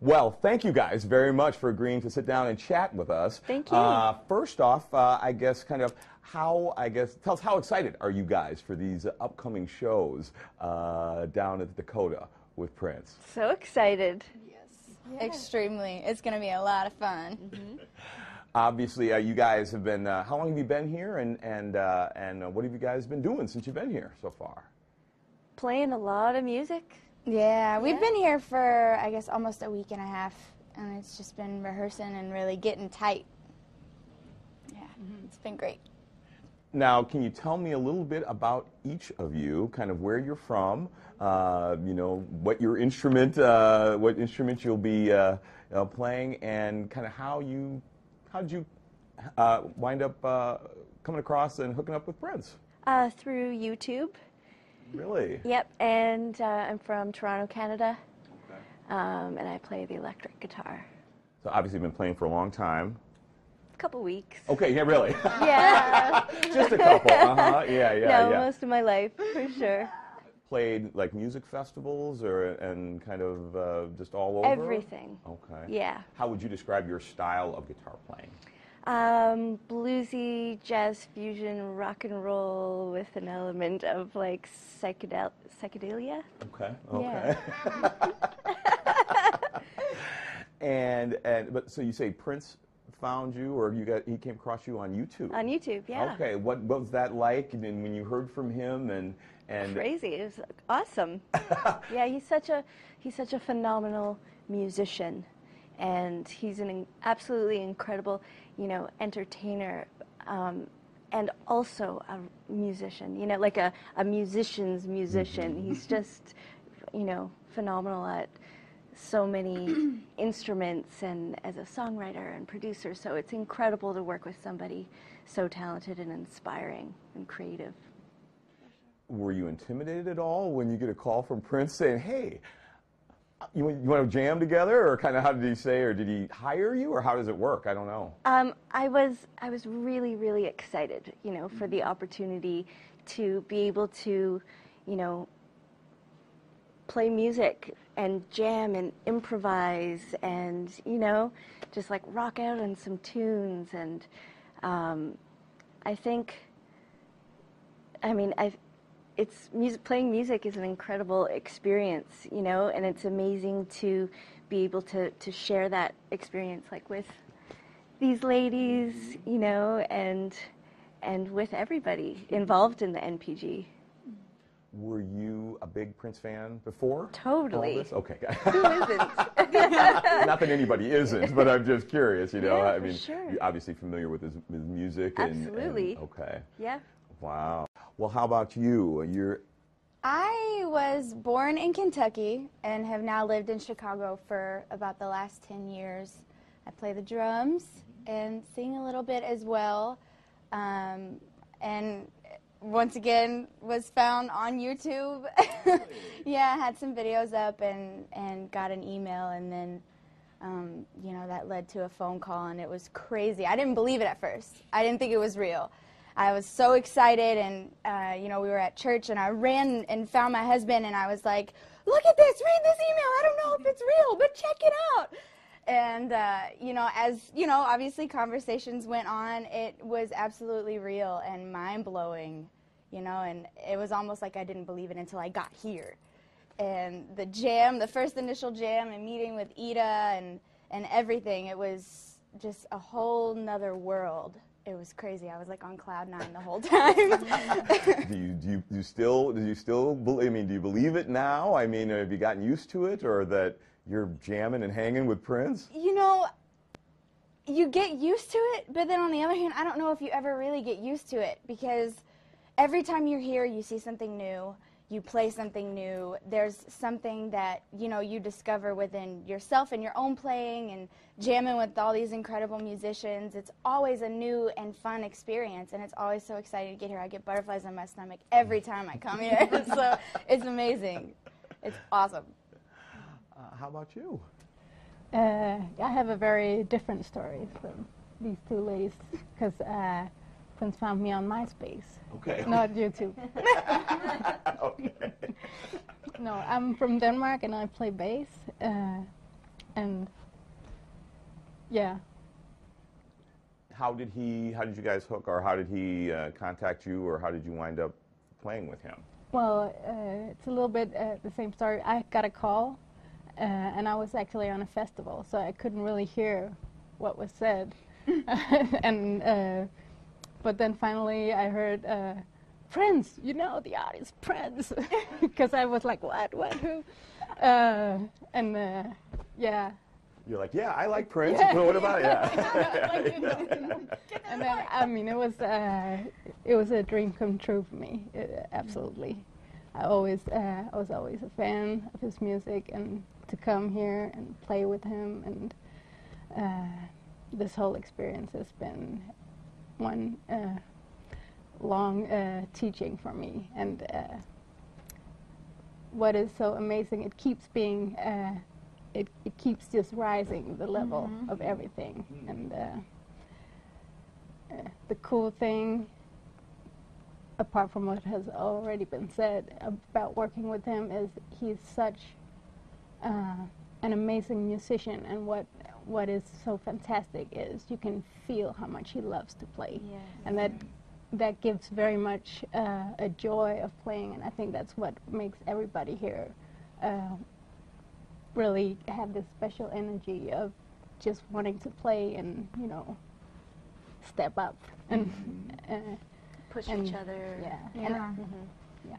Well, thank you guys very much for agreeing to sit down and chat with us. Thank you. First off, I guess tell us how excited are you guys for these upcoming shows down at the Dakota with Prince? So excited. Yes, extremely. It's going to be a lot of fun. Obviously, you guys have been, how long have you been here, and what have you guys been doing since you've been here so far? Playing a lot of music. Yeah, we've been here for, I guess, almost a week and a half, and it's just been rehearsing and really getting tight. Yeah, it's been great. Now, can you tell me a little bit about each of you, kind of where you're from, you know, what your instrument, what instrument you'll be playing, and kind of how did you wind up coming across and hooking up with Prince? Through YouTube. Really? Yep, and I'm from Toronto, Canada, and I play the electric guitar. So obviously you've been playing for a long time. A couple weeks. Okay, yeah, really? Yeah. Just a couple, yeah. No, most of my life, for sure. Played like music festivals and kind of just all over? Everything. Okay. Yeah. How would you describe your style of guitar playing? Bluesy, jazz fusion, rock and roll with an element of like psychedelia. Okay. Yeah. But so you say Prince found you, or he came across you on YouTube? On YouTube, yeah. Okay. What was that like? And when you heard from him and crazy. It was awesome. Yeah, he's such a phenomenal musician. And he's an absolutely incredible, you know, entertainer, and also a musician. You know, like a musician's musician. He's just, you know, phenomenal at so many instruments and as a songwriter and producer. So it's incredible to work with somebody so talented and inspiring and creative. Were you intimidated at all when you get a call from Prince saying, "Hey, you want to jam together," or kind of how did he say, or did he hire you, or how does it work? I don't know. I was really, really excited, you know, for the opportunity to be able to, you know, play music and jam and improvise and, you know, just like rock out on some tunes. And I think, I mean, playing music is an incredible experience, you know, and it's amazing to be able to share that experience like with these ladies, you know, and with everybody involved in the NPG. Were you a big Prince fan before? Totally. All this? Okay. Who isn't? Not that anybody isn't, but I'm just curious, you know. Yeah, I mean, sure. you're obviously familiar with his music. Absolutely. Okay. Yeah. Wow. Well, how about you? I was born in Kentucky and have now lived in Chicago for about the last 10 years. I play the drums and sing a little bit as well. And once again, was found on YouTube. Yeah, I had some videos up and got an email, and then, you know, that led to a phone call, and it was crazy. I didn't believe it at first. I didn't think it was real. I was so excited, and, you know, we were at church, and I ran and found my husband, and I was like, "Look at this, read this email. I don't know if it's real, but check it out." And, you know, as, you know, obviously conversations went on, it was absolutely real and mind-blowing, you know, and it was almost like I didn't believe it until I got here. And the jam, the first initial jam and meeting with Ida and everything, it was just a whole nother world. It was crazy. I was like on cloud 9 the whole time. do you still believe, I mean, do you believe it now? I mean, have you gotten used to it, or that you're jamming and hanging with Prince? You know, you get used to it, but then on the other hand, I don't know if you ever really get used to it, because every time you're here, you see something new, you play something new, there's something that, you know, you discover within yourself and your own playing and jamming with all these incredible musicians. It's always a new and fun experience, and it's always so exciting to get here. I get butterflies in my stomach every time I come here, so it's amazing. It's awesome. How about you? I have a very different story from these two ladies, because Prince found me on MySpace. Okay. Not YouTube. Okay. No, I'm from Denmark and I play bass. And yeah. How did you guys hook, or how did he contact you, or how did you wind up playing with him? Well, it's a little bit the same story. I got a call, and I was actually on a festival, so I couldn't really hear what was said. And but then finally I heard Prince, you know, the artist Prince, because I was like, what, who? And yeah. You're like, yeah, I like Prince. Well, what about it? Yeah. And then, I mean, it was a dream come true for me. Absolutely. I was always a fan of his music, and to come here and play with him, and this whole experience has been one long teaching for me. And what is so amazing, it keeps being. It keeps just rising the level of everything. And the cool thing, apart from what has already been said about working with him, is he's such an amazing musician. And what is so fantastic is you can feel how much he loves to play. Yeah. And that gives very much a joy of playing. And I think that's what makes everybody here really have this special energy of just wanting to play and, you know, step up and push each other. Yeah. Yeah. Yeah.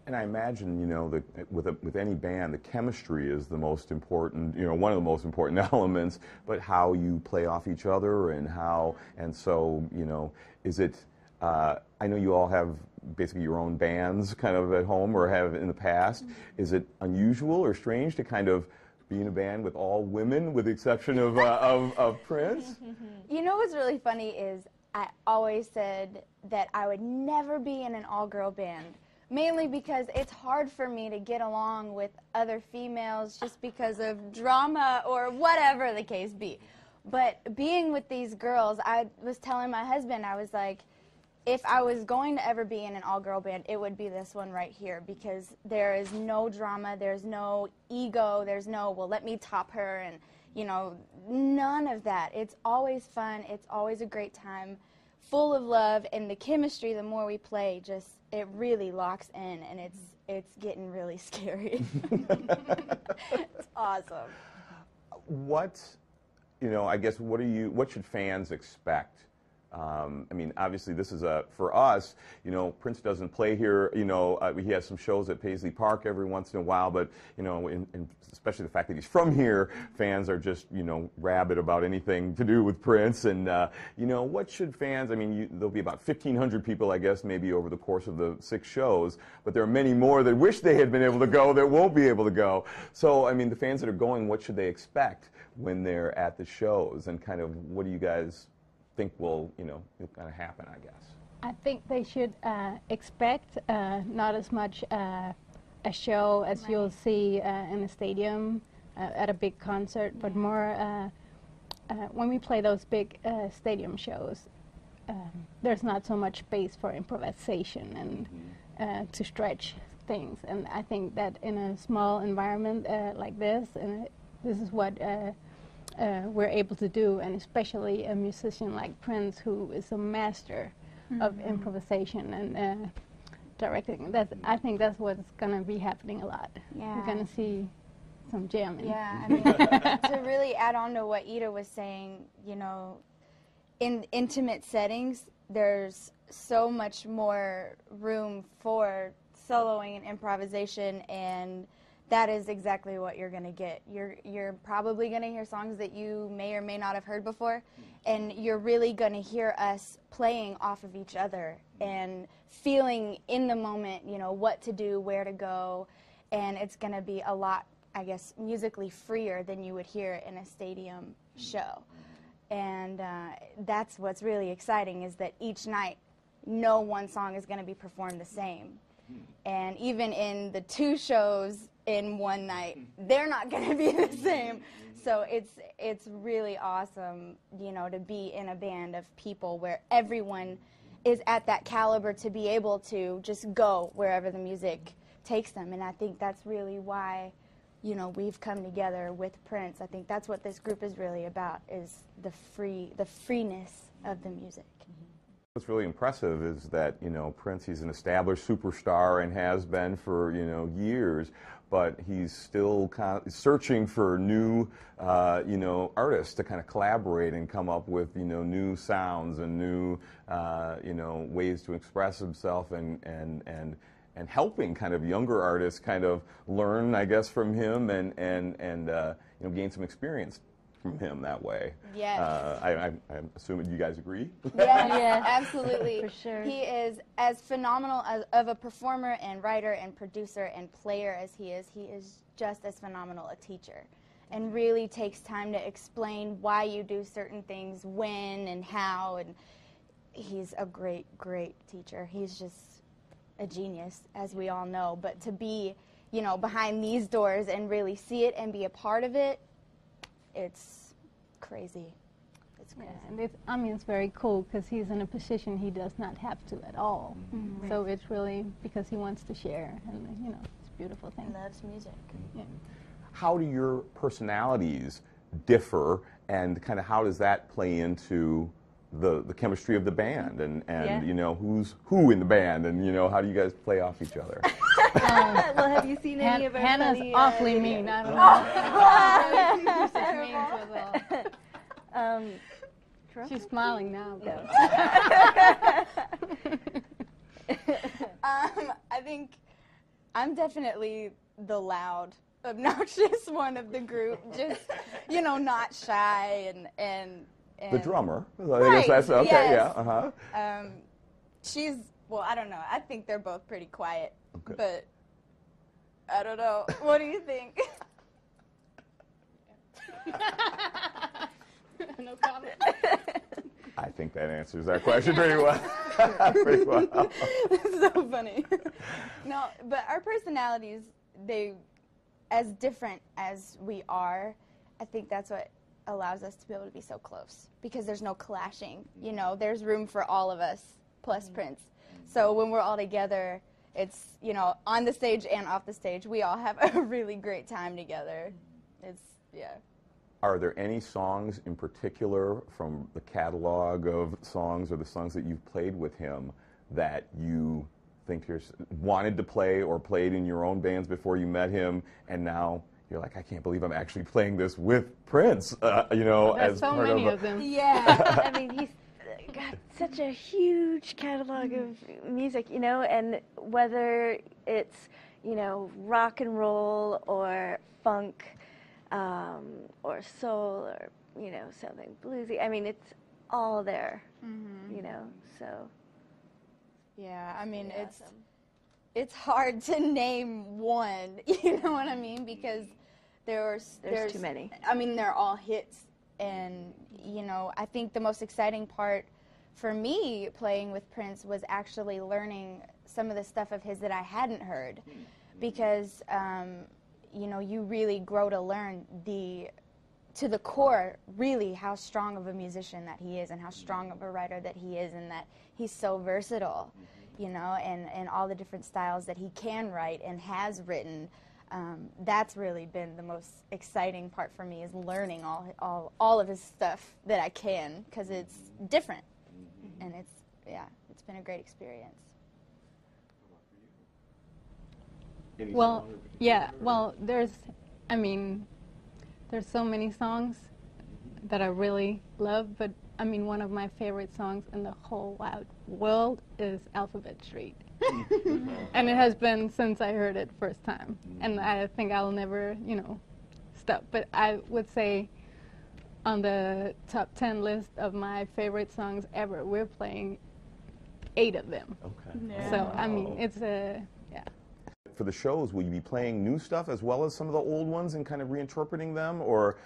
And I imagine, you know, that with any band, the chemistry is the most important, you know, one of the most important elements, but how you play off each other and so, you know, is it, I know you all have basically your own bands kind of at home or have in the past. Is it unusual or strange to kind of be in a band with all women, with the exception of Prince? You know what's really funny is I always said that I would never be in an all-girl band, mainly because it's hard for me to get along with other females just because of drama or whatever the case be. But being with these girls, I was telling my husband, I was like, if I was going to ever be in an all-girl band, it would be this one right here, because there is no drama, there's no ego, there's no, well, let me top her, and, you know, none of that. It's always fun, it's always a great time, full of love, and the chemistry, the more we play, just, it really locks in, and it's getting really scary. It's awesome. What, you know, I guess, what should fans expect? I mean, obviously, this is for us, you know, Prince doesn't play here, you know, he has some shows at Paisley Park every once in a while, but, you know, and especially the fact that he's from here, fans are just, you know, rabid about anything to do with Prince. And, you know, what should fans, I mean, there'll be about 1,500 people, I guess, maybe over the course of the 6 shows, but there are many more that wish they had been able to go that won't be able to go. So, I mean, the fans that are going, what should they expect when they're at the shows, and kind of what do you guys think will, you know, kind of happen, I guess? I think they should expect not as much a show as you'll see in a stadium at a big concert, but more when we play those big stadium shows, there's not so much space for improvisation and to stretch things. And I think that in a small environment like this, and this is what we're able to do, and especially a musician like Prince, who is a master of improvisation and directing. I think that's what's going to be happening a lot. Yeah. We're going to see some jamming. Yeah, I mean, to really add on to what Ida was saying, you know, in intimate settings, there's so much more room for soloing and improvisation, and that is exactly what you're going to get. You're probably going to hear songs that you may or may not have heard before, and you're really going to hear us playing off of each other and feeling in the moment, you know, what to do, where to go, and it's going to be a lot, I guess, musically freer than you would hear in a stadium show. And that's what's really exciting, is that each night, no one song is going to be performed the same. And even in the 2 shows in one night, they're not going to be the same. So it's really awesome, you know, to be in a band of people where everyone is at that caliber to be able to just go wherever the music takes them. And I think that's really why you know, we've come together with Prince. I think that's what this group is really about, is the freeness of the music. What's really impressive is that, you know, Prince, he's an established superstar and has been for, you know, years, but he's still kind of searching for new, you know, artists to kind of collaborate and come up with, you know, new sounds and new, you know, ways to express himself, and helping kind of younger artists kind of learn, I guess, from him, and you know, gain some experience from him that way. Yes. I'm assuming you guys agree? Yes, absolutely. For sure. He is as phenomenal of a performer and writer and producer and player as he is just as phenomenal a teacher, and really takes time to explain why you do certain things, when and how, and he's a great, great teacher. He's just a genius, as we all know, but to be, you know, behind these doors and really see it and be a part of it, it's crazy. It's crazy. Yeah, and I mean, it's very cool because he's in a position he does not have to at all. Mm-hmm. So it's really because he wants to share, and you know, it's a beautiful thing. He loves music. Yeah. How do your personalities differ, and kind of how does that play into the chemistry of the band, and Yeah. you know, who's who in the band, and you know, how do you guys play off each other? Well, have you seen any of our Hannah's funny, awfully videos? mean. I don't know. She's mean to us all. She's smiling now. I think I'm definitely the loud, obnoxious one of the group. Just, you know, not shy and The drummer. I Right, guess that's okay. yes. Yeah. She's, well, I don't know. I think they're both pretty quiet, Okay. but I don't know. What do you think? No comment. I think that answers that question pretty well. Pretty well. It's so funny. No, but our personalities, as different as we are, I think that's what allows us to be able to be so close, because there's no clashing. You know, there's room for all of us plus Prince. So when we're all together, it's, you know, on the stage and off the stage, we all have a really great time together. It's, yeah. Are there any songs in particular from the catalog of songs, or the songs that you've played with him, that you think you wanted to play or played in your own bands before you met him, and now you're like, I can't believe I'm actually playing this with Prince, you know, There's as so part many of of them. Yeah, I mean, he's got such a huge catalog of music, you know, and whether it's, you know, rock and roll or funk, or soul, or, you know, something bluesy. I mean, it's all there, you know, so. Yeah, I mean, Yeah, it's hard to name one, you know what I mean? Because there's too many. I mean, they're all hits, and, you know, I think the most exciting part for me playing with Prince was actually learning some of the stuff of his that I hadn't heard, because, you know, you really grow to learn to the core, really, how strong of a musician that he is, and how strong of a writer that he is, and that he's so versatile, you know, and all the different styles that he can write and has written. That's really been the most exciting part for me, is learning all of his stuff that I can, because it's different, and it's been a great experience. Well, yeah, well, there's so many songs that I really love, but I mean, one of my favorite songs in the whole wide world is Alphabet Street. And it has been since I heard it first time. And I think I'll never, you know, stop. But I would say on the top 10 list of my favorite songs ever, we're playing 8 of them. Okay. Yeah. So, I mean, it's a, yeah. For the shows, will you be playing new stuff as well as some of the old ones and kind of reinterpreting them? Or,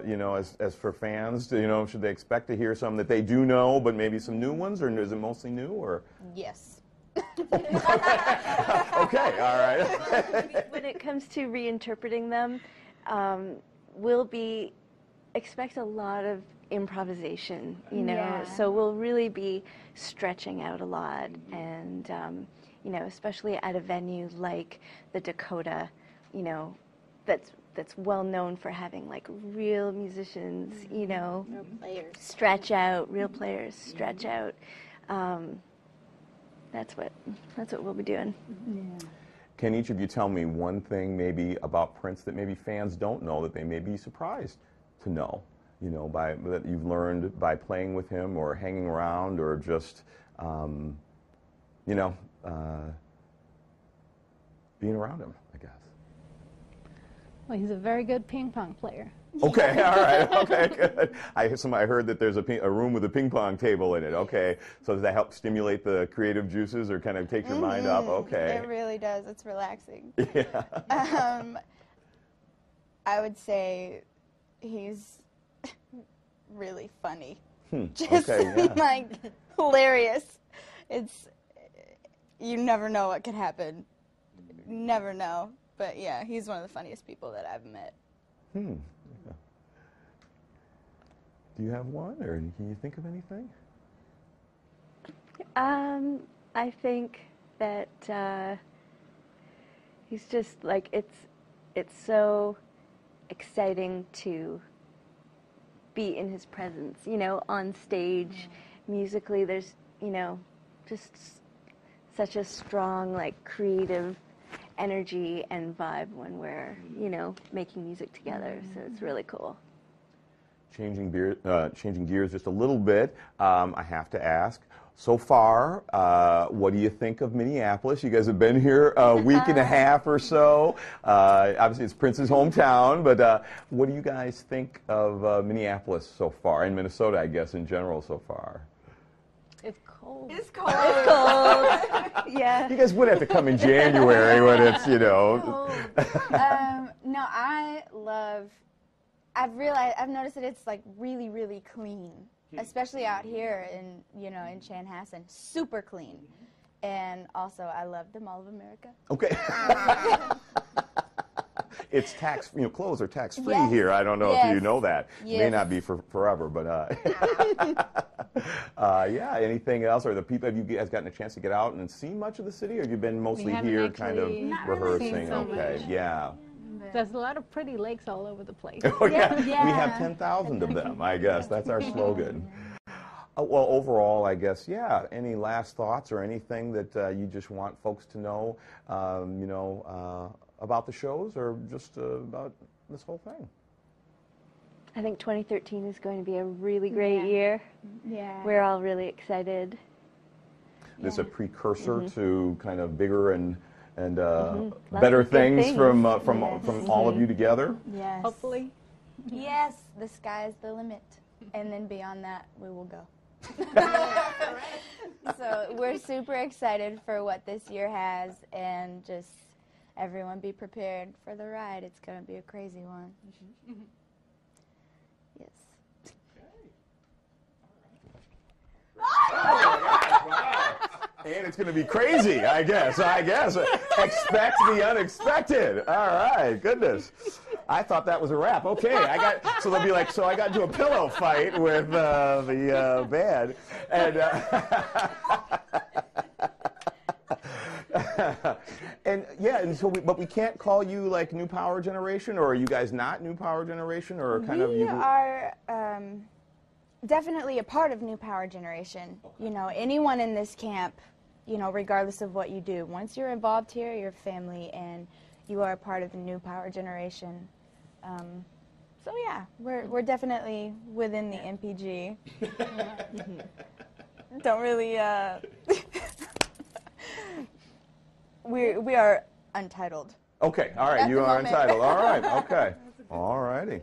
you know, as for fans, you know, should they expect to hear some that they do know, but maybe some new ones, or is it mostly new? Or Yes. okay, all right. When it comes to reinterpreting them, we'll expect a lot of improvisation, you know, Yeah. so we'll really be stretching out a lot, and you know, especially at a venue like the Dakota, you know, that's well known for having like real musicians, you know, real players stretch out, real players stretch out. That's what we'll be doing. Yeah. Can each of you tell me one thing maybe about Prince that maybe fans don't know that they may be surprised to know, you know, that you've learned by playing with him or hanging around or just, you know, being around him, I guess. Well, he's a very good ping pong player. Okay, all right, okay, good. I heard that there's a room with a ping pong table in it. Okay, so does that help stimulate the creative juices or kind of take your mind up? Okay. It really does. It's relaxing. Yeah. I would say he's really funny. Just yeah. like hilarious. You never know what could happen. Never know. But yeah, he's one of the funniest people that I've met. Yeah. Do you have one, or can you think of anything? I think that he's just like it's so exciting to be in his presence, you know, on stage, musically. There's, you know, just such a strong, like, creative energy and vibe when we're, you know, making music together. So it's really cool. Changing gears just a little bit, I have to ask, so far, what do you think of Minneapolis? You guys have been here a week and a half or so. Obviously, it's Prince's hometown, but what do you guys think of Minneapolis so far, and Minnesota, I guess, in general so far? It's cold. It's cold. It's cold. Yeah. You guys would have to come in January when it's, you know. No, I've noticed that it's like really, really clean, especially out here in, you know, in Chanhassen, super clean. And also, I love the Mall of America. Okay. It's tax, you know, clothes are tax-free Yes. here. I don't know if you know that. Yes. May not be for forever, but yeah. Anything else? Or have you guys gotten a chance to get out and see much of the city, or have you been mostly here, kind of rehearsing? So okay, much. yeah. There's a lot of pretty lakes all over the place. Oh yeah. Yeah. We have 10,000 of them. I guess that's our slogan. Well, overall, I guess, yeah. Any last thoughts or anything that you just want folks to know, you know, about the shows, or just about this whole thing? I think 2013 is going to be a really great year. Yeah. We're all really excited. This is a precursor to kind of bigger and Lots better of good things from all of Yes. you together. Yes. Hopefully. Yes, the sky's the limit. And then beyond that, we will go. So we're super excited for what this year has, and just everyone be prepared for the ride. It's going to be a crazy one. Yes. And it's going to be crazy, I guess. Expect the unexpected. All right, goodness. I thought that was a wrap. Okay, so they'll be like, so I got into a pillow fight with the band. And, and yeah, and so but we can't call you like New Power Generation, or are you guys not New Power Generation, or kind of you? We are definitely a part of New Power Generation. You know, anyone in this camp, you know, regardless of what you do, once you're involved here, you're family, and you are a part of the New Power Generation. So yeah, we're definitely within the MPG. Don't really. We are untitled. Okay, all right, At you the are moment. entitled. All right, okay, all righty.